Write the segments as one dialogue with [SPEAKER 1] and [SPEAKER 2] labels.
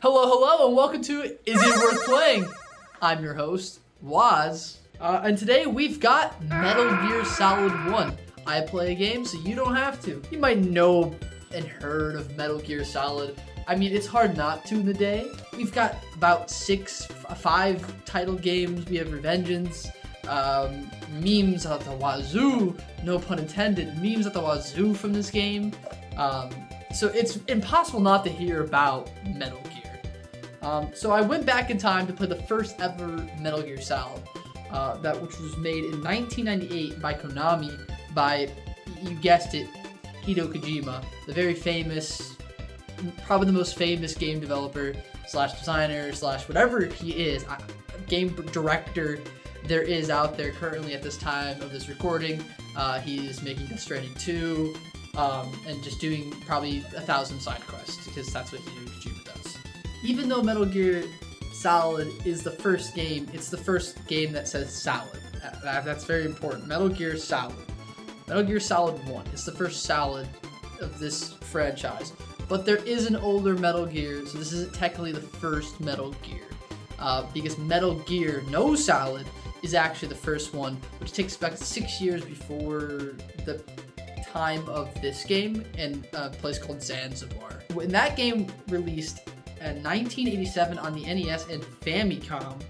[SPEAKER 1] Hello, and welcome to Is It Worth Playing? I'm your host, Waz, and today we've got Metal Gear Solid 1. I play a game so you don't have to. You might know and heard of Metal Gear Solid. I mean, it's hard not to in the day. We've got about 5 title games. We have Revengeance, memes at the wazoo, no pun intended, memes at the wazoo from this game. So it's impossible not to hear about Metal Gear. So I went back in time to play the first ever Metal Gear Solid, which was made in 1998 by Konami, by, you guessed it, Hideo Kojima, the very famous, probably the most famous game developer slash designer slash whatever he is, game director there is out there currently at this time of this recording. He's making Death Stranding 2, and just doing probably 1,000 side quests, because that's what Hideo Kojima does. Even though Metal Gear Solid is the first game, it's the first game that says Solid. That's very important. Metal Gear Solid. Metal Gear Solid 1 is the first Solid of this franchise. But there is an older Metal Gear, so this isn't technically the first Metal Gear. Because Metal Gear No Solid is actually the first one, which takes back 6 years before the time of this game in a place called Zanzibar. When that game released in 1987 on the NES and Famicom,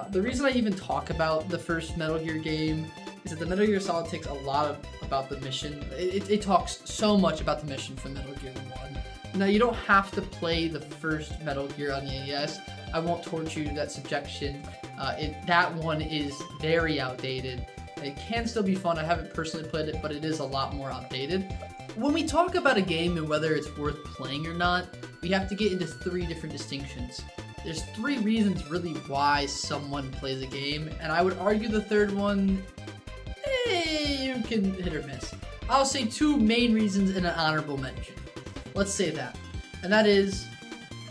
[SPEAKER 1] the reason I even talk about the first Metal Gear game is that the Metal Gear Solid takes a lot about the mission. It talks so much about the mission from Metal Gear 1. Now, you don't have to play the first Metal Gear on the NES. I won't torture you to that subjection. That one is very outdated. It can still be fun. I haven't personally played it, but it is a lot more outdated. When we talk about a game and whether it's worth playing or not, we have to get into 3 different distinctions. There's 3 reasons really why someone plays a game, and I would argue the third one, you can hit or miss. I'll say 2 main reasons and an honorable mention. Let's say that. And that is,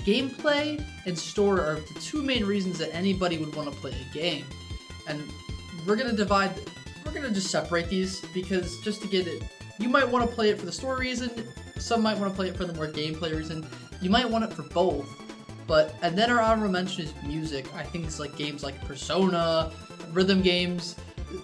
[SPEAKER 1] gameplay and story are the 2 main reasons that anybody would want to play a game. And we're gonna just separate these, because just to get it, you might want to play it for the story reason, some might want to play it for the more gameplay reason, you might want it for both. And then our honorable mention is music. I think it's like games like Persona, rhythm games,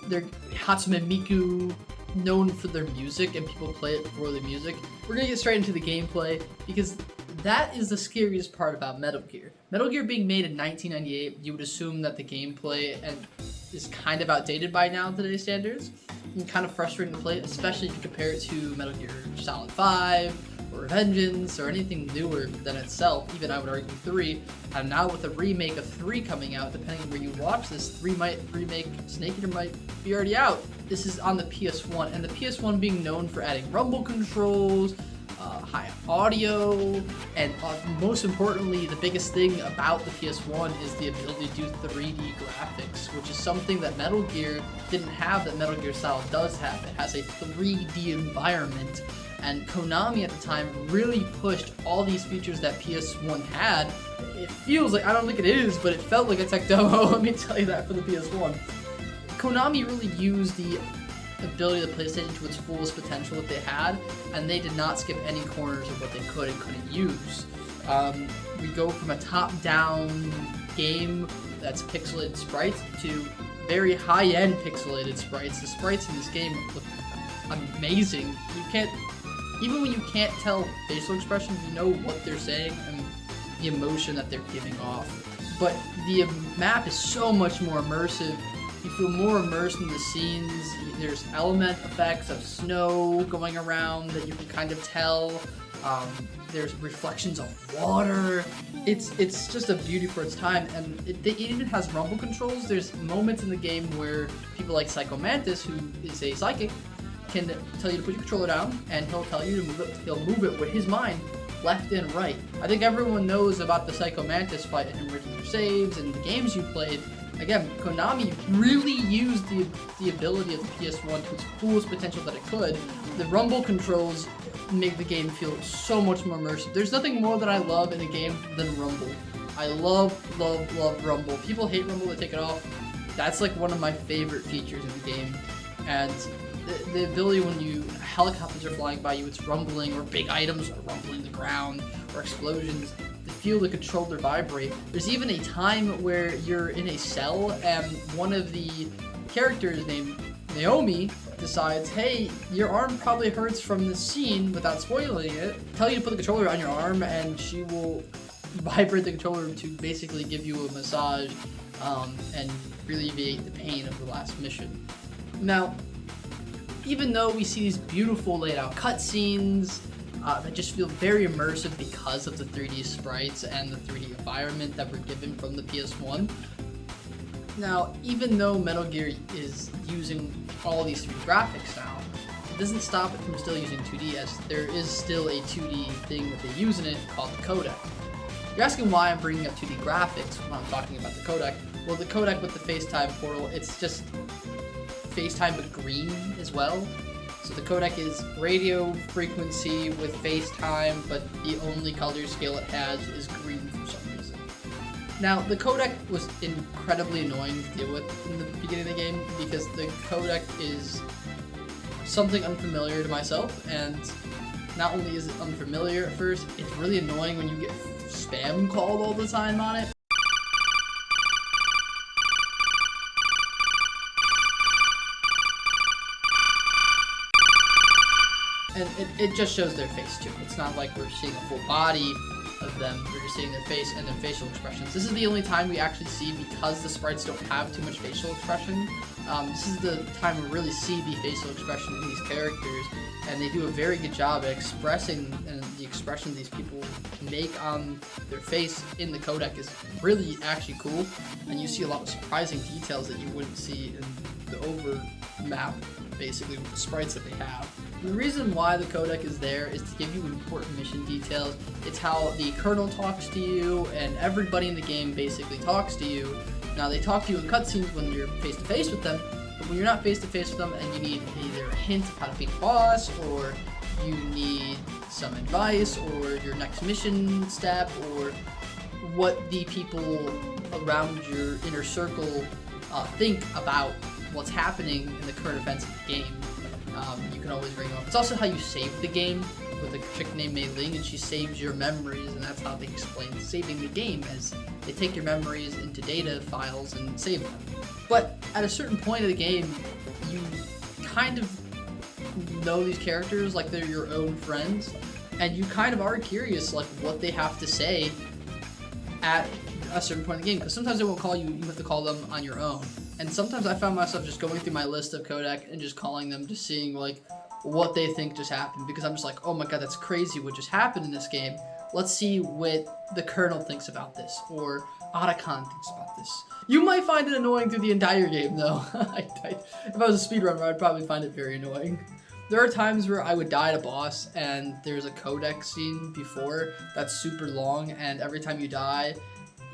[SPEAKER 1] they're Hatsune Miku, known for their music, and people play it for the music. We're gonna get straight into the gameplay, because that is the scariest part about Metal Gear. Metal Gear being made in 1998, you would assume that the gameplay is kind of outdated by now today's standards, and kind of frustrating to play, especially if you compare it to Metal Gear Solid 5, or Revengeance, or anything newer than itself, even I would argue 3, and now with a remake of 3 coming out, depending on where you watch this, 3 might remake, Snake Eater might be already out. This is on the PS1, and the PS1 being known for adding rumble controls, high audio, and most importantly, the biggest thing about the PS1 is the ability to do 3D graphics, which is something that Metal Gear didn't have that Metal Gear Solid does have. It has a 3D environment, and Konami at the time really pushed all these features that PS1 had. It feels like, I don't think it is, but it felt like a tech demo, let me tell you that, for the PS1. Konami really used the ability of the PlayStation to its fullest potential that they had, and they did not skip any corners of what they could and couldn't use. We go from a top-down game that's pixelated sprites to very high-end pixelated sprites. The sprites in this game look amazing. You can't, even when you can't tell facial expressions, you know what they're saying and the emotion that they're giving off. But the map is so much more immersive. You feel more immersed in the scenes. There's element effects of snow going around that you can kind of tell. There's reflections of water. It's just a beauty for its time, and it even has rumble controls. There's moments in the game where people like Psycho Mantis, who is a psychic, can tell you to put your controller down, and he'll tell you to move it. He'll move it with his mind, left and right. I think everyone knows about the Psycho Mantis fight in Ricky Your Saves and the games you played. Again, Konami really used the ability of the PS1 to its fullest potential that it could. The rumble controls make the game feel so much more immersive. There's nothing more that I love in a game than rumble. I love rumble. People hate rumble, they take it off. That's like one of my favorite features in the game. And the ability when helicopters are flying by you, it's rumbling, or big items are rumbling the ground, or explosions. to feel the controller vibrate. There's even a time where you're in a cell and one of the characters named Naomi decides, hey, your arm probably hurts from this scene, without spoiling it, tell you to put the controller on your arm and she will vibrate the controller to basically give you a massage and alleviate the pain of the last mission. Now, even though we see these beautiful laid out cutscenes that just feel very immersive because of the 3D sprites and the 3D environment that were given from the PS1, now, even though Metal Gear is using all these 3D graphics now, it doesn't stop it from still using 2D, as there is still a 2D thing that they use in it called the codec. You're asking why I'm bringing up 2D graphics when I'm talking about the codec. Well, the codec with the FaceTime portal, it's just FaceTime but green as well. So the codec is radio frequency with FaceTime, but the only color scale it has is green for some reason. Now, the codec was incredibly annoying to deal with in the beginning of the game because the codec is something unfamiliar to myself, and not only is it unfamiliar at first, it's really annoying when you get spam called all the time on it. And it just shows their face too. It's not like we're seeing a full body of them, we're just seeing their face and their facial expressions. This is the only time we actually see, because the sprites don't have too much facial expression, this is the time we really see the facial expression in these characters, and they do a very good job at expressing the expression these people make on their face in the codec is really actually cool, and you see a lot of surprising details that you wouldn't see in the over map, basically, with the sprites that they have. The reason why the codec is there is to give you important mission details. It's how the Colonel talks to you, and everybody in the game basically talks to you. Now, they talk to you in cutscenes when you're face-to-face with them, but when you're not face-to-face with them and you need either a hint of how to beat a boss, or you need some advice, or your next mission step, or what the people around your inner circle think about what's happening in the current events of the game, you can always bring them up. It's also how you save the game, with a chick named Mei Ling, and she saves your memories, and that's how they explain saving the game, as they take your memories into data files and save them. But at a certain point of the game, you kind of know these characters like they're your own friends, and you kind of are curious like what they have to say at a certain point in the game, because sometimes they won't call you, you have to call them on your own. And sometimes I found myself just going through my list of codec and just calling them, just seeing like what they think just happened, because I'm just like, oh my god, that's crazy what just happened in this game. Let's see what the Colonel thinks about this, or Otacon thinks about this. You might find it annoying through the entire game though. If I was a speedrunner, I'd probably find it very annoying. There are times where I would die to boss and there's a codec scene before that's super long, and every time you die,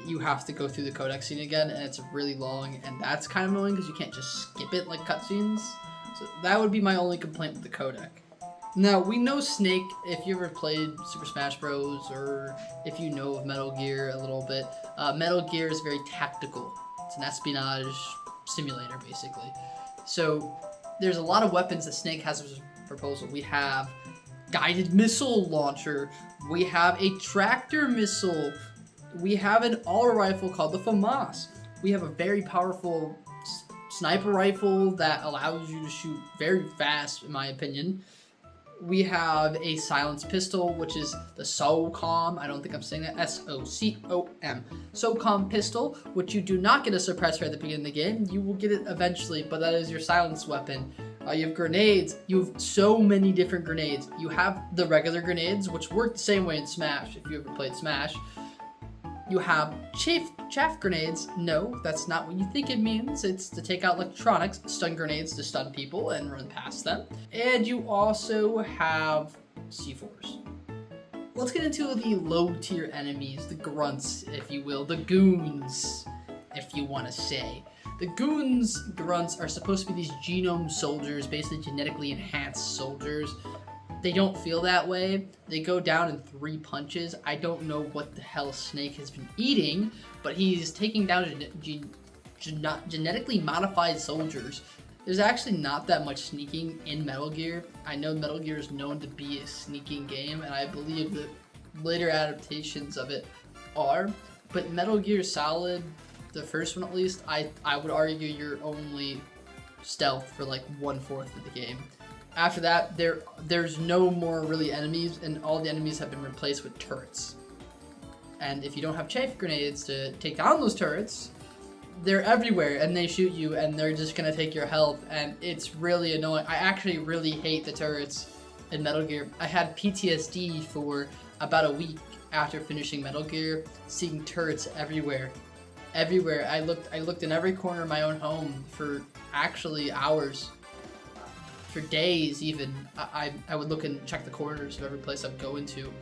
[SPEAKER 1] you have to go through the codec scene again, and it's really long, and that's kind of annoying because you can't just skip it like cutscenes. So that would be my only complaint with the codec. Now, we know Snake, if you ever played Super Smash Bros, or if you know of Metal Gear a little bit, Metal Gear is very tactical. It's an espionage simulator, basically. So there's a lot of weapons that Snake has as a proposal. We have guided missile launcher, we have a tractor missile, we have an auto rifle called the FAMAS. We have a very powerful sniper rifle that allows you to shoot very fast, in my opinion. We have a silenced pistol, which is the SOCOM. I don't think I'm saying that. S-O-C-O-M. SOCOM pistol, which you do not get a suppressor at the beginning of the game. You will get it eventually, but that is your silenced weapon. You have grenades. You have so many different grenades. You have the regular grenades, which work the same way in Smash, if you ever played Smash. You have chaff grenades. No, that's not what you think it means. It's to take out electronics. Stun grenades to stun people and run past them. And you also have C4s. Let's get into the low tier enemies, the grunts, if you will, the goons, if you want to say. The grunts are supposed to be these genome soldiers, basically genetically enhanced soldiers. They don't feel that way. They go down in 3 punches. I don't know what the hell Snake has been eating, but he's taking down genetically modified soldiers. There's actually not that much sneaking in Metal Gear. I know Metal Gear is known to be a sneaking game, and I believe that later adaptations of it are, but Metal Gear Solid, the first one at least, I would argue you're only stealth for like 1/4 of the game. After that, there's no more really enemies, and all the enemies have been replaced with turrets. And if you don't have chaff grenades to take down those turrets, they're everywhere and they shoot you and they're just gonna take your health, and it's really annoying. I actually really hate the turrets in Metal Gear. I had PTSD for about a week after finishing Metal Gear, seeing turrets everywhere. Everywhere. I looked in every corner of my own home for actually hours. For days even. I would look and check the corners of every place I'd go into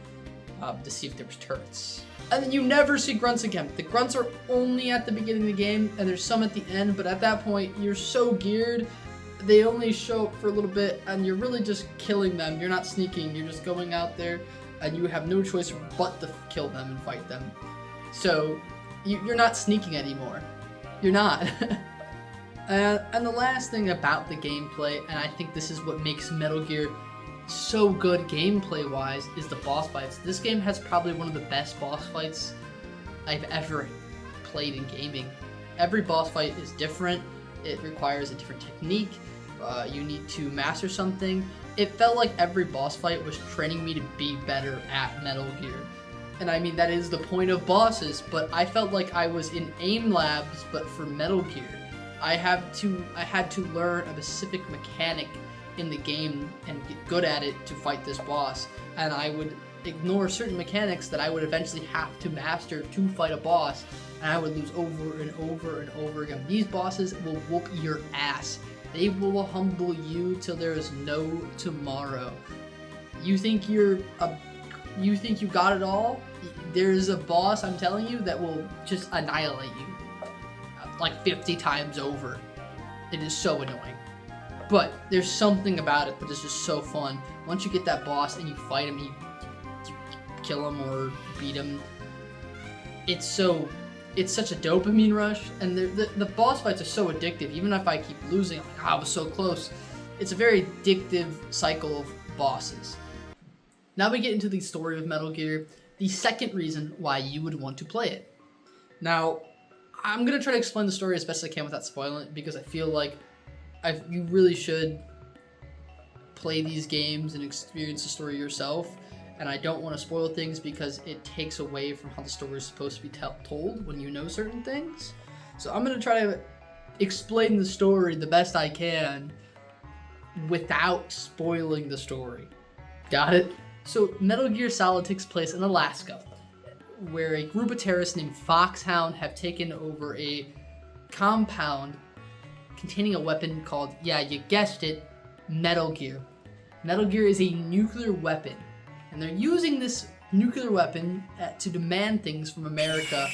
[SPEAKER 1] to see if there was turrets. And then you never see grunts again. The grunts are only at the beginning of the game, and there's some at the end, but at that point, you're so geared, they only show up for a little bit, and you're really just killing them. You're not sneaking, you're just going out there, and you have no choice but to kill them and fight them. So, you're not sneaking anymore. You're not. And the last thing about the gameplay, and I think this is what makes Metal Gear so good gameplay-wise, is the boss fights. This game has probably one of the best boss fights I've ever played in gaming. Every boss fight is different. It requires a different technique. You need to master something. It felt like every boss fight was training me to be better at Metal Gear. And I mean, that is the point of bosses, but I felt like I was in AIM labs, but for Metal Gear. I had to learn a specific mechanic in the game and get good at it to fight this boss, and I would ignore certain mechanics that I would eventually have to master to fight a boss, and I would lose over and over and over again. These bosses will whoop your ass. They will humble you till there is no tomorrow. You think you got it all? There's a boss, I'm telling you, that will just annihilate you like 50 times over. It is so annoying. But there's something about it that is just so fun. Once you get that boss and you fight him, you kill him or beat him, it's such a dopamine rush, and the boss fights are so addictive. Even if I keep losing, I'm like, oh, I was so close. It's a very addictive cycle of bosses. Now we get into the story of Metal Gear, the second reason why you would want to play it. Now, I'm going to try to explain the story as best as I can without spoiling it, because I feel like you really should play these games and experience the story yourself, and I don't want to spoil things because it takes away from how the story is supposed to be told when you know certain things. So I'm going to try to explain the story the best I can without spoiling the story. Got it? So Metal Gear Solid takes place in Alaska, where a group of terrorists named Foxhound have taken over a compound containing a weapon called, yeah, you guessed it, Metal Gear. Metal Gear is a nuclear weapon, and they're using this nuclear weapon to demand things from America,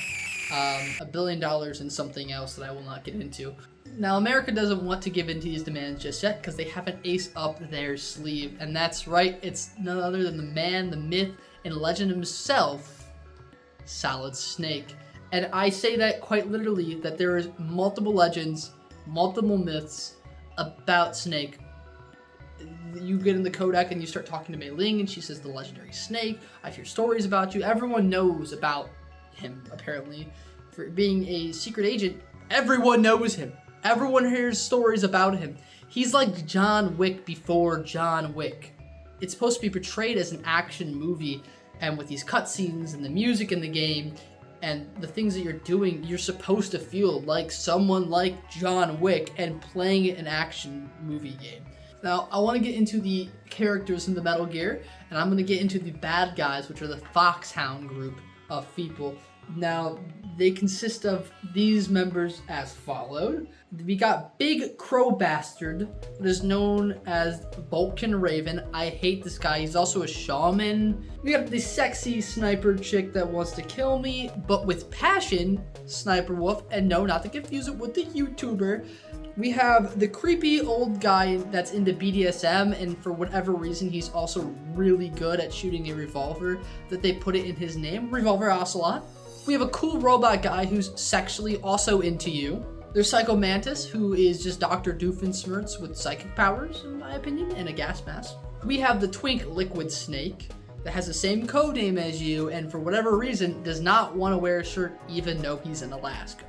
[SPEAKER 1] $1 billion and something else that I will not get into. Now, America doesn't want to give in to these demands just yet because they have an ace up their sleeve, and that's right, it's none other than the man, the myth, and legend himself, Solid Snake. And I say that quite literally, that there is multiple legends, multiple myths about Snake. You get in the Kodak and you start talking to Mei Ling, and she says the legendary Snake. I hear stories about you. Everyone knows about him, apparently. For being a secret agent, everyone knows him. Everyone hears stories about him. He's like John Wick before John Wick. It's supposed to be portrayed as an action movie, and with these cutscenes and the music in the game, and the things that you're doing, you're supposed to feel like someone like John Wick and playing an action movie game. Now, I want to get into the characters in the Metal Gear, and I'm going to get into the bad guys, which are the Foxhound group of people. Now, they consist of these members as followed. We got Big Crow Bastard, that is known as Vulcan Raven. I hate this guy. He's also a shaman. We got the sexy sniper chick that wants to kill me, but with passion, Sniper Wolf. And no, not to confuse it with the YouTuber. We have the creepy old guy that's into BDSM, and for whatever reason, he's also really good at shooting a revolver that they put it in his name, Revolver Ocelot. We have a cool robot guy who's sexually also into you. There's Psycho Mantis, who is just Dr. Doofenshmirtz with psychic powers, in my opinion, and a gas mask. We have the twink Liquid Snake, that has the same code name as you and for whatever reason does not want to wear a shirt even though he's in Alaska.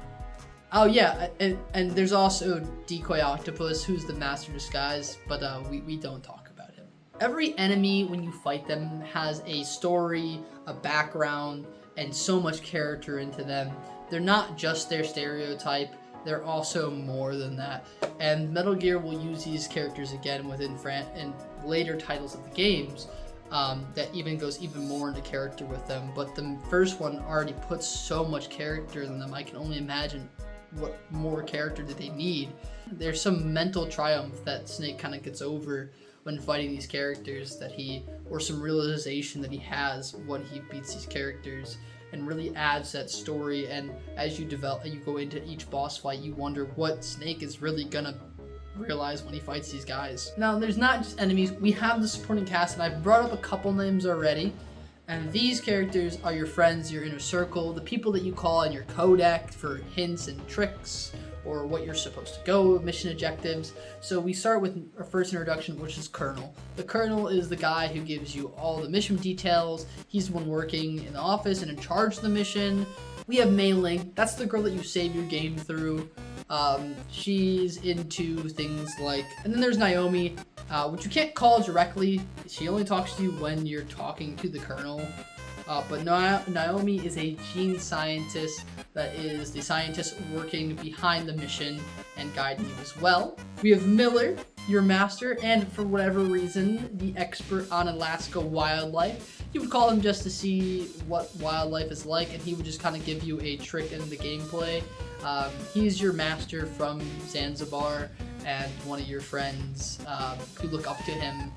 [SPEAKER 1] Oh yeah, and there's also Decoy Octopus, who's the master disguise, but we don't talk about him. Every enemy, when you fight them, has a story, a background, and so much character into them. They're not just their stereotype, they're also more than that. And Metal Gear will use these characters again within in later titles of the games that even goes even more into character with them. But the first one already puts so much character in them, I can only imagine what more character do they need. There's some mental triumph that Snake kind of gets over when fighting these characters, or some realization that he has when he beats these characters, and really adds that story. And as you go into each boss fight, you wonder what Snake is really gonna realize when he fights these guys. Now, there's not just enemies, we have the supporting cast, and I've brought up a couple names already. And these characters are your friends, your inner circle, the people that you call in your codec for hints and tricks, or what you're supposed to go, mission objectives. So we start with our first introduction, which is Colonel. The Colonel is the guy who gives you all the mission details. He's the one working in the office and in charge of the mission. We have Mei Ling, that's the girl that you save your game through. She's into things like, and then there's Naomi, which you can't call directly. She only talks to you when you're talking to the Colonel. But Naomi is a gene scientist that is the scientist working behind the mission and guiding you as well. We have Miller, your master, and for whatever reason, the expert on Alaska wildlife. You would call him just to see what wildlife is like, and he would just kind of give you a trick in the gameplay. He's your master from Zanzibar and one of your friends who look up to him.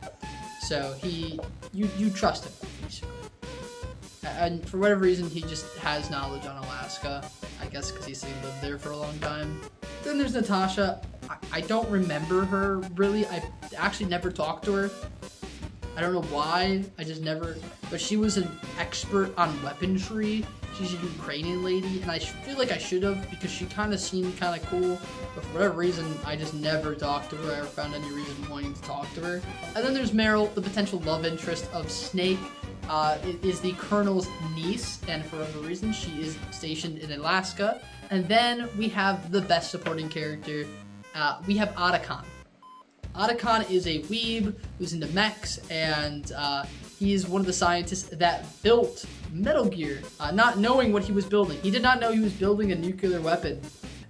[SPEAKER 1] So you trust him, basically. And for whatever reason, he just has knowledge on Alaska. I guess because he lived there for a long time. Then there's Natasha. I don't remember her really. I actually never talked to her. I don't know why. I just never. But she was an expert on weaponry. She's a Ukrainian lady, and I feel like I should have because she kind of seemed kind of cool. But for whatever reason, I just never talked to her. I never found any reason wanting to talk to her. And then there's Meryl, the potential love interest of Snake. Is the Colonel's niece, and for whatever reason, she is stationed in Alaska. And then we have the best supporting character. We have Otacon. Otacon is a weeb who's into mechs, and he is one of the scientists that built Metal Gear, not knowing what he was building. He did not know he was building a nuclear weapon.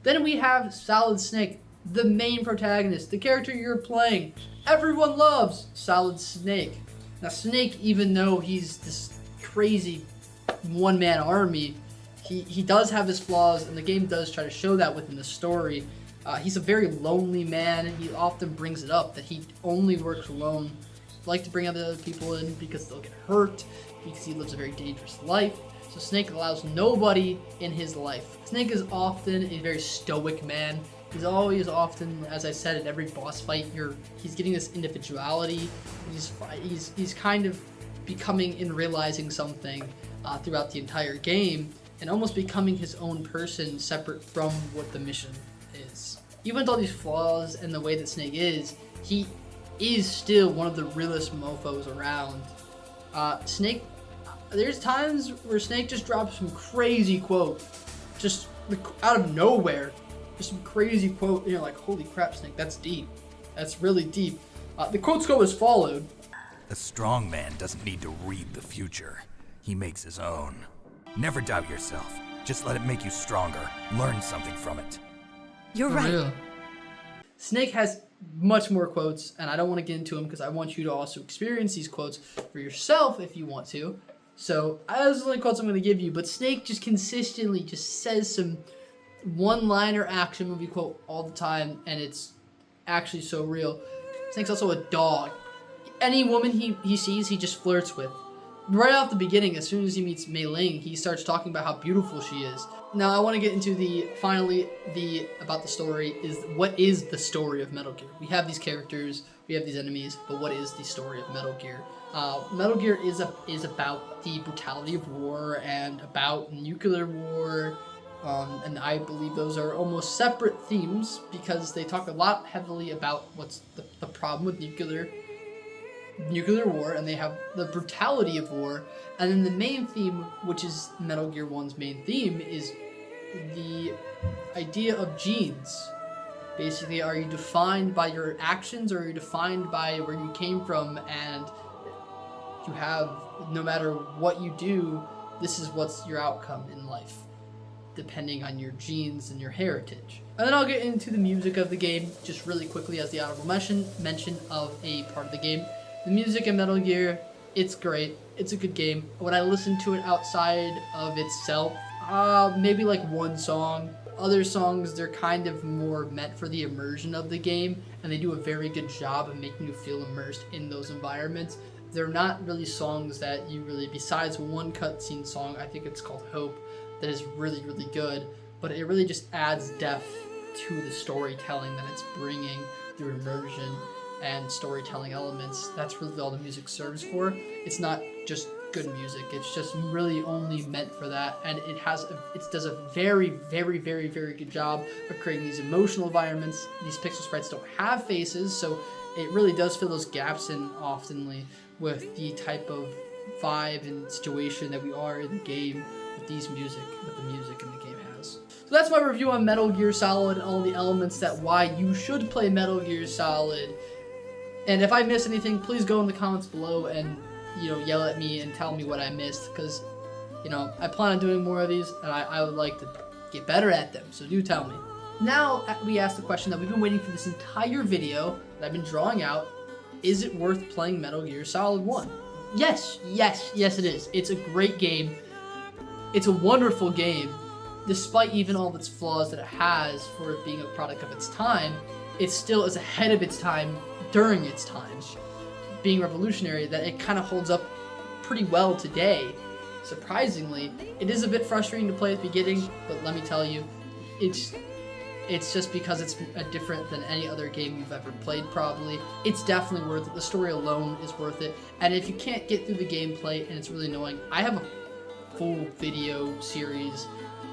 [SPEAKER 1] Then we have Solid Snake, the main protagonist, the character you're playing. Everyone loves Solid Snake. Now Snake, even though he's this crazy one-man army, he does have his flaws, and the game does try to show that within the story. He's a very lonely man, and he often brings it up that he only works alone. He'd like to bring other people in because they'll get hurt, because he lives a very dangerous life. So Snake allows nobody in his life. Snake is often a very stoic man. He's always often, as I said, in every boss fight, he's getting this individuality. He's kind of becoming and realizing something throughout the entire game, and almost becoming his own person separate from what the mission is. Even with all these flaws and the way that Snake is, he is still one of the realest mofos around. Snake, there's times where Snake just drops some crazy quote, just out of nowhere. Just some crazy quote, and you're like, holy crap, Snake, that's deep. That's really deep. The quotes go as followed.
[SPEAKER 2] A strong man doesn't need to read the future. He makes his own. Never doubt yourself. Just let it make you stronger. Learn something from it.
[SPEAKER 3] You're right.
[SPEAKER 1] Yeah. Snake has much more quotes, and I don't want to get into them because I want you to also experience these quotes for yourself if you want to. So, those are the only quotes I'm going to give you, but Snake just consistently just says some one-liner action movie quote all the time, and it's actually so real. Snake's also a dog. Any woman he sees, he just flirts with. Right off the beginning, as soon as he meets Mei Ling, he starts talking about how beautiful she is. Now, I want to get into about the story is, what is the story of Metal Gear? We have these characters, we have these enemies, but what is the story of Metal Gear? Metal Gear is about the brutality of war and about nuclear war, and I believe those are almost separate themes because they talk a lot heavily about what's the problem with nuclear nuclear war, and they have the brutality of war, and then the main theme, which is Metal Gear 1's main theme, is the idea of genes. Basically, are you defined by your actions, or are you defined by where you came from, and you have, no matter what you do, this is what's your outcome in life, depending on your genes and your heritage. And then I'll get into the music of the game just really quickly as the honorable mention of a part of the game. The music in Metal Gear, it's great. It's a good game. When I listen to it outside of itself, maybe like one song. Other songs, they're kind of more meant for the immersion of the game, and they do a very good job of making you feel immersed in those environments. They're not really songs that you really, besides one cutscene song, I think it's called Hope, that is really, really good, but it really just adds depth to the storytelling that it's bringing through immersion and storytelling elements. That's really all the music serves for. It's not just good music, it's just really only meant for that, and it does a very, very, very, very good job of creating these emotional environments. These pixel sprites don't have faces, so it really does fill those gaps in oftenly with the type of vibe and situation that we are in the game with the music in the game has. So that's my review on Metal Gear Solid and all the elements that why you should play Metal Gear Solid. And if I miss anything, please go in the comments below and yell at me and tell me what I missed, because I plan on doing more of these, and I would like to get better at them, so do tell me. Now we ask the question that we've been waiting for this entire video that I've been drawing out: is it worth playing Metal Gear Solid 1? Yes it is. It's a great game. It's a wonderful game. Despite even all of its flaws that it has for it being a product of its time, it still is ahead of its time during its time, being revolutionary, that it kind of holds up pretty well today. Surprisingly, it is a bit frustrating to play at the beginning, but let me tell you, it's just because it's different than any other game you've ever played, probably. It's definitely worth it. The story alone is worth it. And if you can't get through the gameplay and it's really annoying, I have a full video series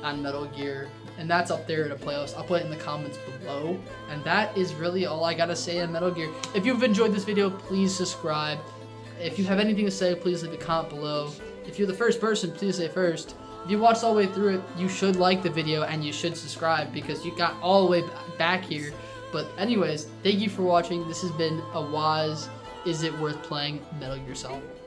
[SPEAKER 1] on Metal Gear, and that's up there in a playlist. I'll put it in the comments below. And that is really all I gotta say on Metal Gear. If you've enjoyed this video, please subscribe. If you have anything to say, please leave a comment below. If you're the first person, please say first. If you watched all the way through it, you should like the video and you should subscribe, because you got all the way back here. But anyways, thank you for watching. This has been a Waz Is It Worth Playing Metal Gear Solid.